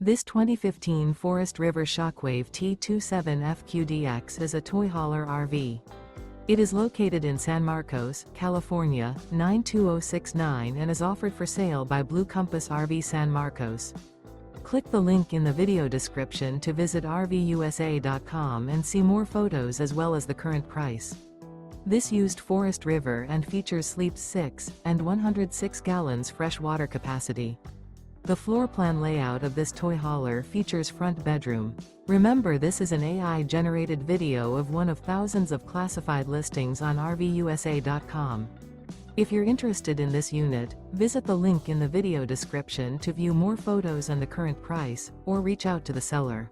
This 2015 Forest River Shockwave T27FQDX is a toy hauler RV. It is located in San Marcos, California, 92069 and is offered for sale by Blue Compass RV San Marcos. Click the link in the video description to visit RVUSA.com and see more photos as well as the current price. This used Forest River and features sleeps 6 and 106 gallons fresh water capacity. The floor plan layout of this toy hauler features front bedroom. Remember, this is an AI-generated video of one of thousands of classified listings on RVUSA.com. If you're interested in this unit, visit the link in the video description to view more photos and the current price, or reach out to the seller.